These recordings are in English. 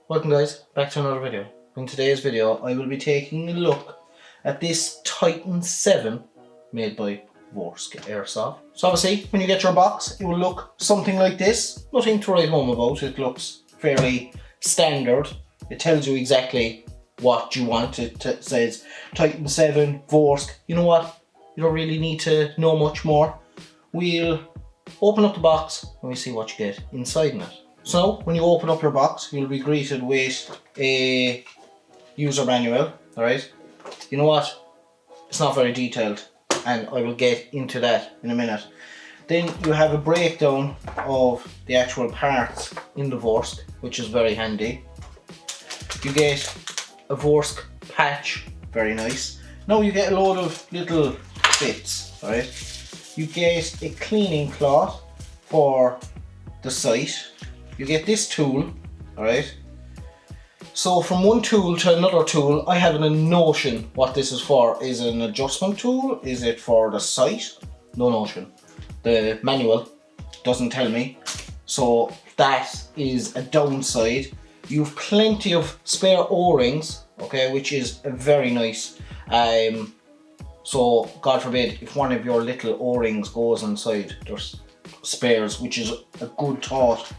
Welcome guys, back to another video. In today's video I will be taking a look at this Titan 7 made by Vorsk Airsoft. So obviously when you get your box it will look something like this. Nothing to write home about, it looks fairly standard. It tells you exactly what you want. It says Titan 7 Vorsk. You know what? You don't really need to know much more. We'll open up the box and we see what you get inside it. So when you open up your box, you'll be greeted with a user manual, alright? You know what? It's not very detailed and I will get into that in a minute. Then you have a breakdown of the actual parts in the Vorsk, which is very handy. You get a Vorsk patch, very nice. Now you get a load of little bits, alright? You get a cleaning cloth for the site. You get this tool, alright? So from one tool to another tool, I have a notion what this is for. Is it an adjustment tool? Is it for the site? No notion. The manual doesn't tell me. So that is a downside. You've plenty of spare O-rings, okay, which is very nice. So God forbid if one of your little O-rings goes inside, there's spares, which is a good thought.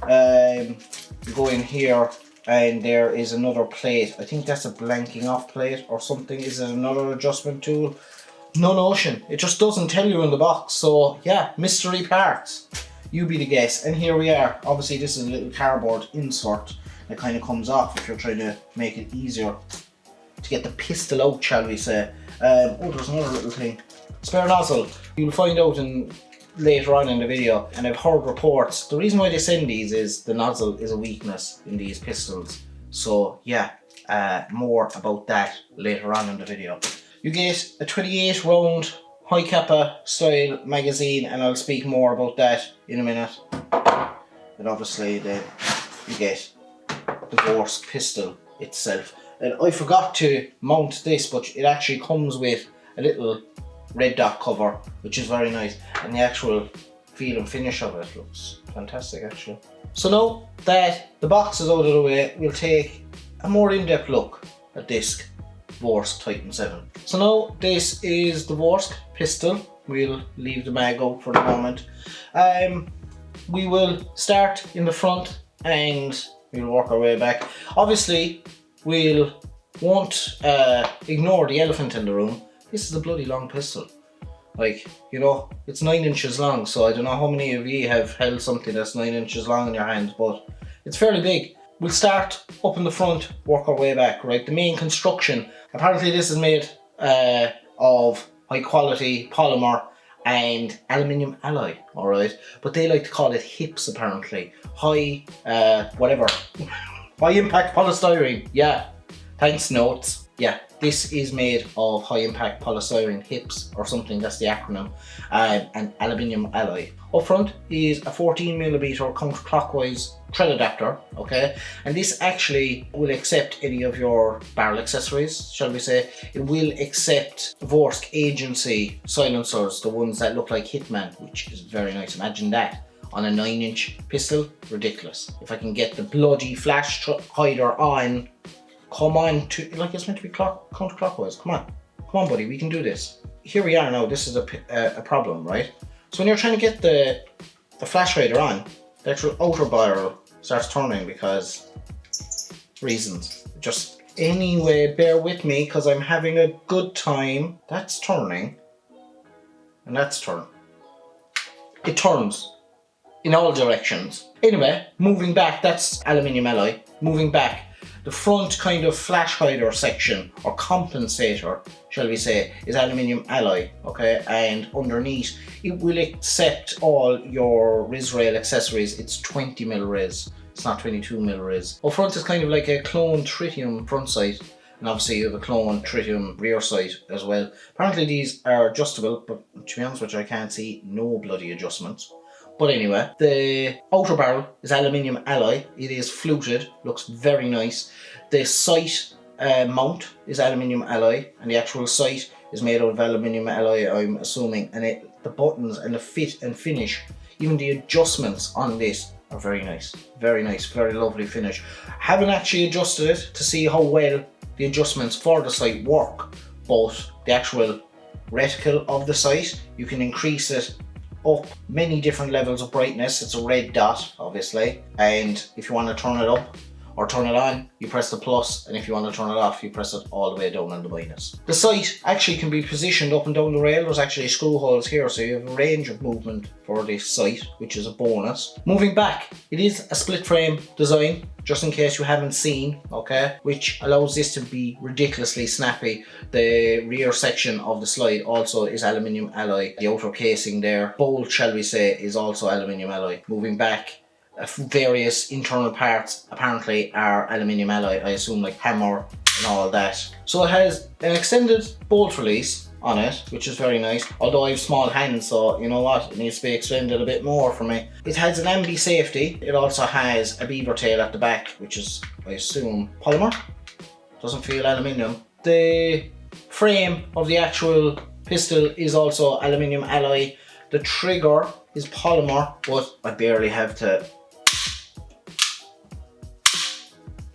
You go in here and there is another plate. I think that's a blanking off plate or something. Is it another adjustment tool? No notion. It just doesn't tell you in the box. So yeah, mystery parts. You be the guess. And here we are. Obviously this is a little cardboard insert that kind of comes off if you're trying to make it easier to get the pistol out, shall we say. Oh, there's another little thing. Spare nozzle. You'll find out later on in the video, and I've heard reports. The reason why they send these is the nozzle is a weakness in these pistols. So yeah, more about that later on in the video. You get a 28 round high Cappa style magazine, and I'll speak more about that in a minute. And obviously you get the Vorsk pistol itself. And I forgot to mount this, but it actually comes with a little red dot cover, which is very nice, and the actual feel and finish of it looks fantastic actually. So now that the box is out of the way, we'll take a more in-depth look at this Vorsk Titan 7. So now this is the Vorsk pistol. We'll leave the mag out for the moment. We will start in the front and we'll work our way back. Obviously we won't ignore the elephant in the room. This is a bloody long pistol. Like, you know, it's 9 inches long, so I don't know how many of you have held something that's 9 inches long in your hand, but it's fairly big. We'll start up in the front, work our way back, right? The main construction, apparently this is made of high quality polymer and aluminium alloy, alright? But they like to call it HIPS apparently. High, whatever. High impact polystyrene, yeah. Thanks notes. Yeah, this is made of high impact polystyrene HIPS or something, that's the acronym, and aluminium alloy. Up front is a 14mm counterclockwise thread adapter, okay? And this actually will accept any of your barrel accessories, shall we say. It will accept Vorsk agency silencers, the ones that look like Hitman, which is very nice. Imagine that on a 9-inch pistol, ridiculous. If I can get the bloody flash hider on, come on, like it's meant to be counterclockwise. Come on buddy, we can do this. Here we are now. This is a problem, right? So when you're trying to get the flash hider on, the actual outer barrel starts turning because reasons. Just anyway, bear with me because I'm having a good time. That's turning and that's turning. It turns in all directions. Anyway, moving back, that's aluminium alloy. Moving back, the front kind of flash hider section or compensator, shall we say, is aluminium alloy, okay? And underneath, it will accept all your riz rail accessories. It's 20mm riz, it's not 22mm riz. Up front is kind of like a clone tritium front sight, and obviously you have a clone tritium rear sight as well. Apparently these are adjustable, but to be honest with you, I can't see no bloody adjustments. But anyway, the outer barrel is aluminium alloy. It is fluted, looks very nice. The sight mount is aluminium alloy, and the actual sight is made out of aluminium alloy, I'm assuming. And the buttons and the fit and finish, even the adjustments on this are very nice, very lovely finish. Haven't actually adjusted it to see how well the adjustments for the sight work, but the actual reticle of the sight, you can increase it up many different levels of brightness. It's a red dot, obviously, and if you want to turn it up or turn it on, you press the plus, and if you want to turn it off, you press it all the way down on the minus. The sight actually can be positioned up and down the rail. There's actually screw holes here, so you have a range of movement for this sight, which is a bonus. Moving back, it is a split frame design, just in case you haven't seen, okay, which allows this to be ridiculously snappy. The rear section of the slide also is aluminium alloy. The outer casing there, bolt shall we say, is also aluminium alloy. Moving back, various internal parts apparently are aluminium alloy, I assume, like hammer and all that. So it has an extended bolt release on it, which is very nice, although I have small hands, so you know what, it needs to be extended a bit more for me. It has an ambi safety. It also has a beaver tail at the back, which is, I assume, polymer. Doesn't feel aluminium. The frame of the actual pistol is also aluminium alloy. The trigger is polymer, but I barely have to.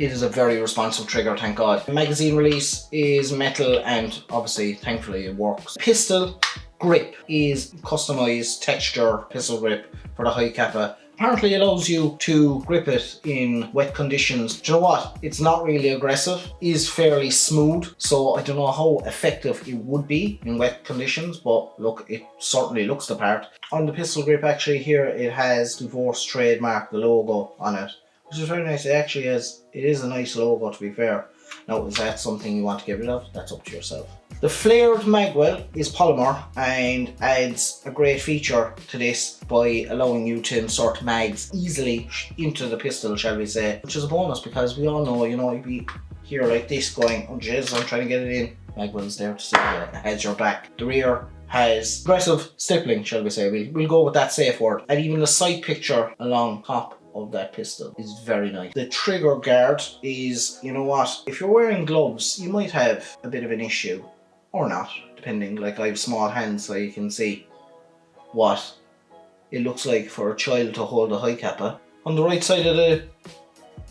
It is a very responsive trigger, thank God. The magazine release is metal, and obviously, thankfully, it works. Pistol grip is customized texture pistol grip for the high Cappa. Apparently allows you to grip it in wet conditions. Do you know what? It's not really aggressive, is fairly smooth, so I don't know how effective it would be in wet conditions, but look, it certainly looks the part. On the pistol grip, actually, here it has the Vorsk trademark, the logo on it, which is very nice. It actually is a nice logo, to be fair. Now, is that something you want to get rid of? That's up to yourself. The flared magwell is polymer and adds a great feature to this by allowing you to insert mags easily into the pistol, shall we say, which is a bonus, because we all know, you know, you'd be here like this going, oh jeez, I'm trying to get it in. Magwell's there to see it has your back. The rear has aggressive stippling, shall we say. We'll go with that safe word. And even the sight picture along top of that pistol is very nice. The trigger guard is, you know what, if you're wearing gloves, you might have a bit of an issue, or not, depending. Like, I have small hands, so you can see what it looks like for a child to hold a high Cappa. On the right side of the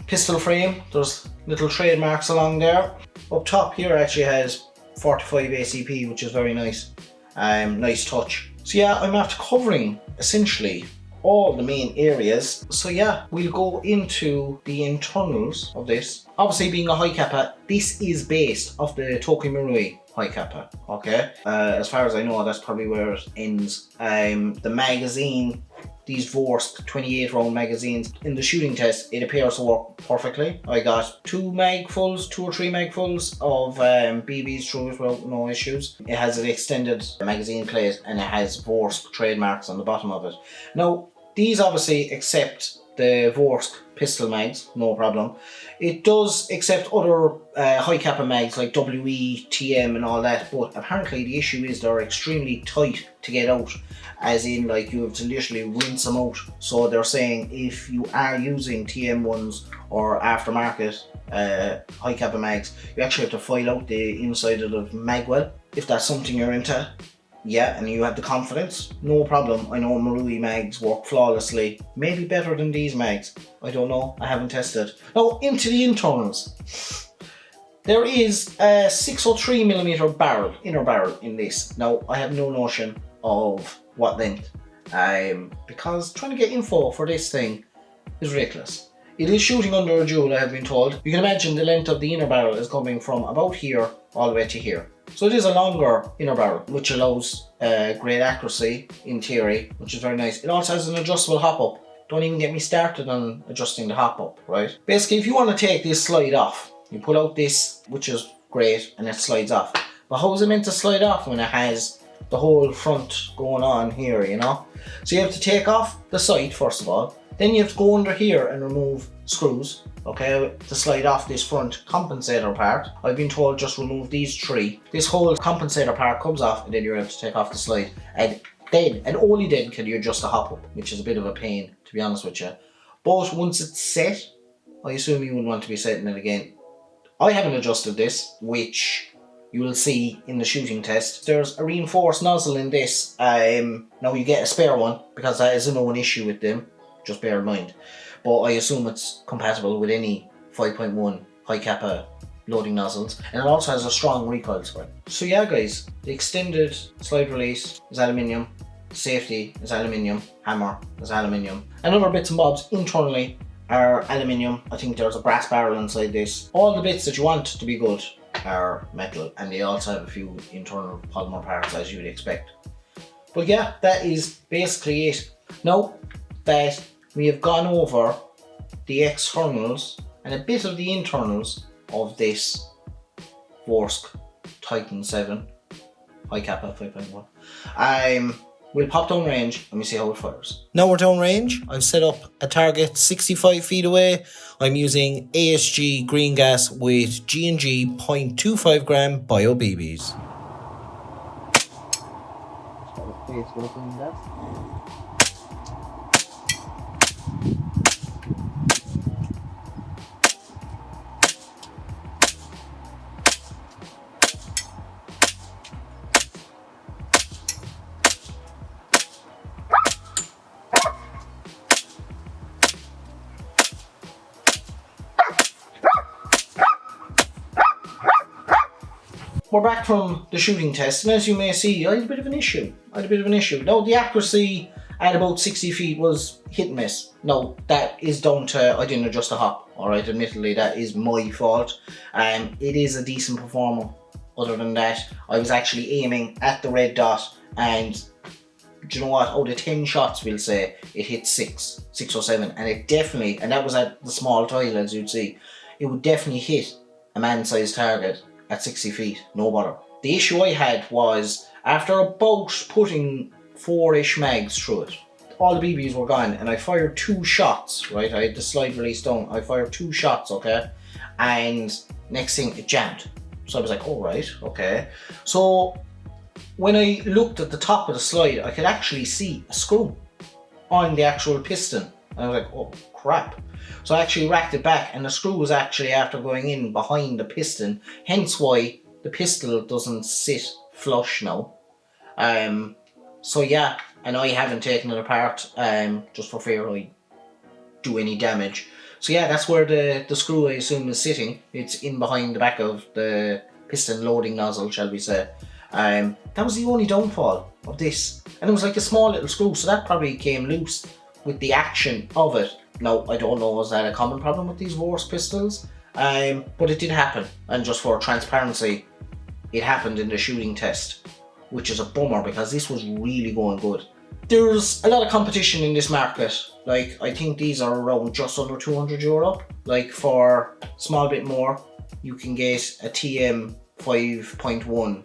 pistol frame, there's little trademarks along there. Up top here actually has 45 ACP, which is very nice. Nice touch. So yeah, I'm after covering essentially all the main areas. So yeah, we'll go into the internals of this. Obviously, being a high Cappa, this is based off the Marui high Cappa, okay? As far as I know, that's probably where it ends. The magazine, these Vorsk 28 round magazines, in the shooting test, it appears to work perfectly. I got 2 or 3 magfuls of BBs through it without no issues. It has an extended magazine plate and it has Vorsk trademarks on the bottom of it. Now, these obviously accept the Vorsk pistol mags, no problem. It does accept other high Cappa mags like WE, TM and all that, but apparently the issue is they're extremely tight to get out, as in like you have to literally rinse them out. So they're saying if you are using TM ones or aftermarket high Cappa mags, you actually have to file out the inside of the magwell. If that's something you're into, yeah, and you have the confidence, no problem. I know Marui mags work flawlessly, maybe better than these mags. I don't know, I haven't tested. Now, into the internals. There is a 603mm barrel, inner barrel in this. Now, I have no notion of what length, because trying to get info for this thing is ridiculous. It is shooting under a joule, I have been told. You can imagine the length of the inner barrel is coming from about here all the way to here. So it is a longer inner barrel, which allows great accuracy in theory, which is very nice. It also has an adjustable hop-up. Don't even get me started on adjusting the hop-up, right? Basically, if you want to take this slide off, you pull out this, which is great, and it slides off. But how is it meant to slide off when it has the whole front going on here, you know? So you have to take off the sight, first of all. Then you have to go under here and remove screws, okay, to slide off this front compensator part. I've been told just remove these 3. This whole compensator part comes off, and then you're able to take off the slide. And then, and only then, can you adjust the hop-up, which is a bit of a pain, to be honest with you. But once it's set, I assume you wouldn't want to be setting it again. I haven't adjusted this, which you will see in the shooting test. There's a reinforced nozzle in this. Now you get a spare one, because that is a known issue with them. just bear in mind. But I assume it's compatible with any 5.1 high Kappa loading nozzles, and it also has a strong recoil spring. So yeah guys, the extended slide release is aluminium, safety is aluminium, hammer is aluminium, and other bits and bobs internally are aluminium. I think there's a brass barrel inside this. All the bits that you want to be good are metal, and they also have a few internal polymer parts as you would expect. But yeah, that is basically it. Now that we have gone over the externals and a bit of the internals of this Vorsk Titan 7 high Kappa 5.1, we'll pop down range and we see how it fires. Now we're down range. I've set up a target 65 feet away. I'm using ASG green gas with G&G 0.25 gram bio BBs. We're back from the shooting test, and as you may see, I had a bit of an issue. Now, the accuracy at about 60 feet was hit and miss. No, that is down to, I didn't adjust the hop, alright, admittedly, that is my fault. It is a decent performer. Other than that, I was actually aiming at the red dot, and do you know what, out of 10 shots, we'll say, it hit 6 or 7, and it definitely, and that was at the small tile, as you'd see, it would definitely hit a man-sized target at 60 feet, no bother. The issue I had was, after about putting 4-ish mags through it, all the BBs were gone, and I fired 2 shots, right? I had the slide release down, I fired 2 shots, okay? And next thing, it jammed. So I was like, oh right, okay. So when I looked at the top of the slide, I could actually see a screw on the actual piston. And I was like, oh crap. So I actually racked it back, and the screw was actually after going in behind the piston, hence why the pistol doesn't sit flush now. So yeah, and I haven't taken it apart just for fear I do any damage. So yeah, that's where the screw, I assume, is sitting. It's in behind the back of the piston loading nozzle, shall we say. That was the only downfall of this. And it was like a small little screw, so that probably came loose with the action of it. Now, I don't know, is that a common problem with these Vorsk pistols? But it did happen, and just for transparency, it happened in the shooting test, which is a bummer because this was really going good. There's a lot of competition in this market. Like, I think these are around just under €200. Like, for a small bit more, you can get a TM 5.1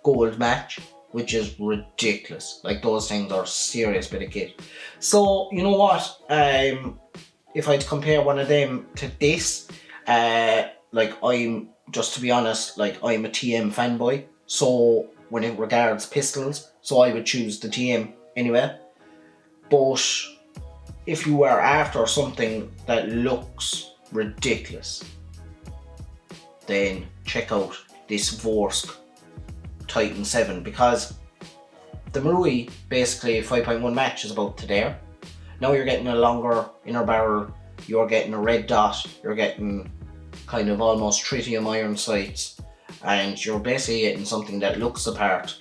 gold match, which is ridiculous. Like, those things are serious bit of kit. So, you know what? If I'd compare one of them to this, like, I'm, just to be honest, like, I'm a TM fanboy. So, when it regards pistols, so I would choose the TM anyway. But if you are after something that looks ridiculous, then check out this Vorsk Titan 7, because the Marui, basically 5.1 match, is about to there. Now you're getting a longer inner barrel, you're getting a red dot, you're getting kind of almost tritium iron sights, and you're basically getting something that looks the part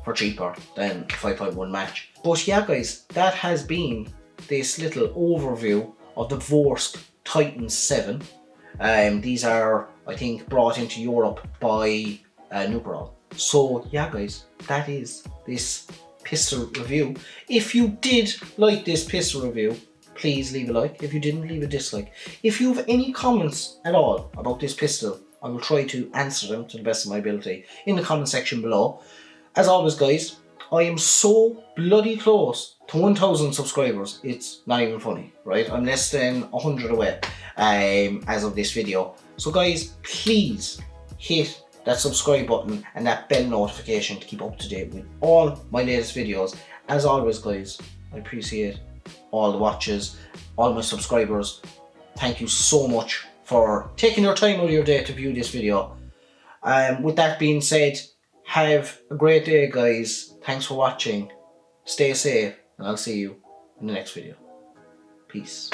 for cheaper than 5.1 match. But yeah guys, that has been this little overview of the Vorsk Titan 7. These are, I think, brought into Europe by Nuperol. So yeah guys, that is this pistol review. If you did like this pistol review, please leave a like. If you didn't, leave a dislike. If you have any comments at all about this pistol, I will try to answer them to the best of my ability in the comment section below. As always guys, I am so bloody close to 1,000 subscribers, it's not even funny, right? I'm less than 100 away as of this video. So guys, please hit that subscribe button and that bell notification to keep up to date with all my latest videos. As always guys, I appreciate all the watches, all my subscribers. Thank you so much for taking your time out of your day to view this video. With that being said, have a great day guys. Thanks for watching. Stay safe, and I'll see you in the next video. Peace.